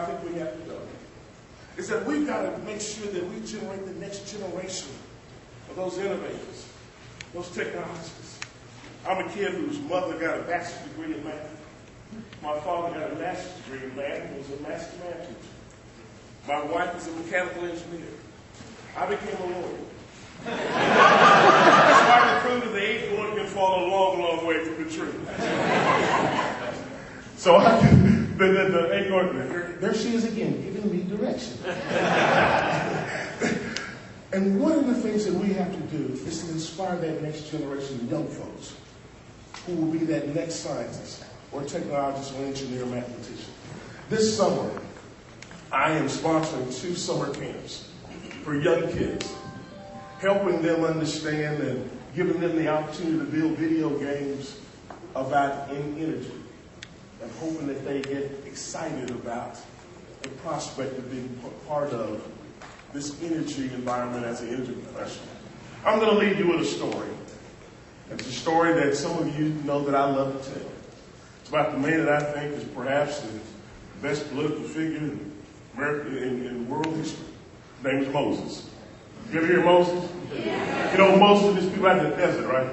I think we have to go, is that we've got to make sure that we generate the next generation of those innovators, those technologists. I'm a kid whose mother got a bachelor's degree in math. My father got a master's degree in math and was a master math teacher. My wife was a mechanical engineer. I became a lawyer. That's why the truth of the age one can fall a long, long way from the truth. So the acorn, there she is again, giving me direction. And one of the things that we have to do is to inspire that next generation of young folks who will be that next scientist or technologist or engineer or mathematician. This summer, I am sponsoring 2 summer camps for young kids, helping them understand and giving them the opportunity to build video games about energy, and hoping that they get excited about the prospect of being part of this energy environment as an energy professional. I'm going to leave you with a story. It's a story that some of you know that I love to tell. It's about the man that I think is perhaps the best political figure in America, in world history. His name is Moses. You ever hear Moses? Yeah. You know, Moses is people out in the desert, right?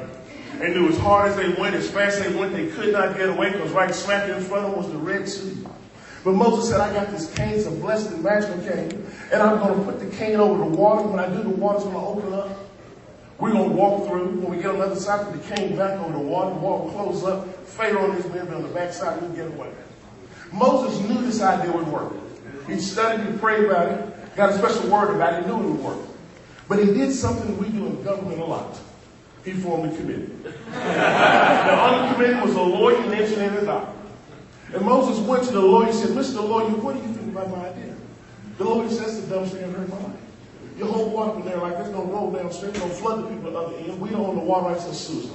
They knew as hard as they went, as fast as they went, they could not get away because right smack in front of them was the Red Sea. But Moses said, I got this cane, it's a blessed and magical cane, and I'm going to put the cane over the water. When I do, the water's going to open up. We're going to walk through. When we get on the other side, put the cane back over the water will close up. Pharaoh and his men on the backside, we'll get away. Moses knew this idea would work. He studied and prayed about it, got a special word about it, he knew it would work. But he did something we do in government a lot. He formed a committee. Now, on the committee was a lawyer, an engineer, and a doctor. And Moses went to the lawyer and said, Mr. Lawyer, what do you think about my idea? The lawyer says, the dumbest thing I've heard in my life. You hold water from there like this, going to roll downstream, going to flood the people at the other end. We don't own the water rights, so sue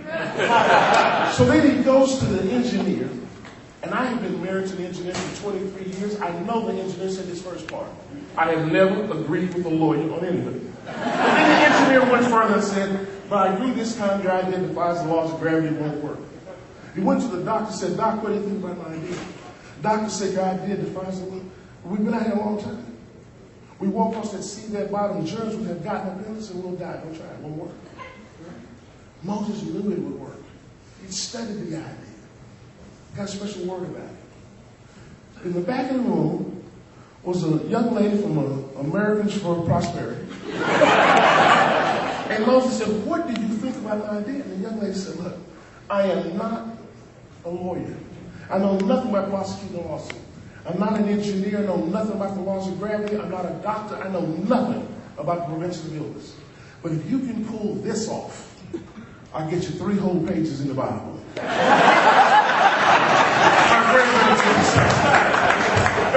us. So then he goes to the engineer, and I have been married to the engineer for 23 years. I know the engineer said this first part. I have never agreed with a lawyer on anything. And then the engineer went further and said, but I agree this time your idea defies the laws of gravity, it won't work. He went to the doctor and said, Doc, what do you think about my idea? Doctor said, your idea defies the law. We've been out here a long time. We walk across that sea, that bottom, germs would have gotten up in us and we'll die. Don't try it, it won't work. Moses knew it would work. He studied the idea. Got a special word about it. In the back of the room was a young lady from Americans for Prosperity. And Moses said, what do you think about my idea? And the young lady said, look, I am not a lawyer. I know nothing about prosecuting a lawsuit. I'm not an engineer. I know nothing about the laws of gravity. I'm not a doctor. I know nothing about the prevention of illness. But if you can pull this off, I'll get you 3 whole pages in the Bible. My friend, let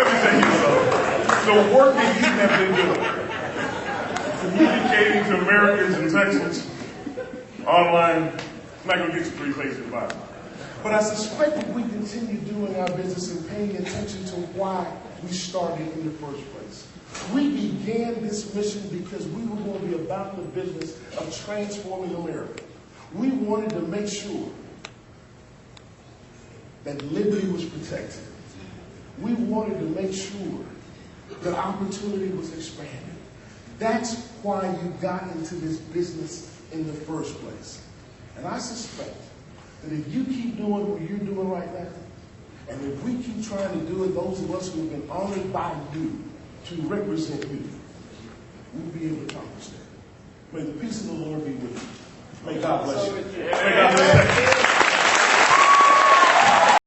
me tell you something. The work that you have been doing, communicating to Americans and Texans online, I'm not going to get you 3 pages in the Bible. But I suspect if we continue doing our business and paying attention to why we started in the first place. We began this mission because we were going to be about the business of transforming America. We wanted to make sure that liberty was protected. We wanted to make sure that opportunity was expanded. That's why you got into this business in the first place. And I suspect that if you keep doing what you're doing right now, and if we keep trying to do it, those of us who have been honored by you to represent you, we'll be able to accomplish that. May the peace of the Lord be with you. May God bless you. May God bless you.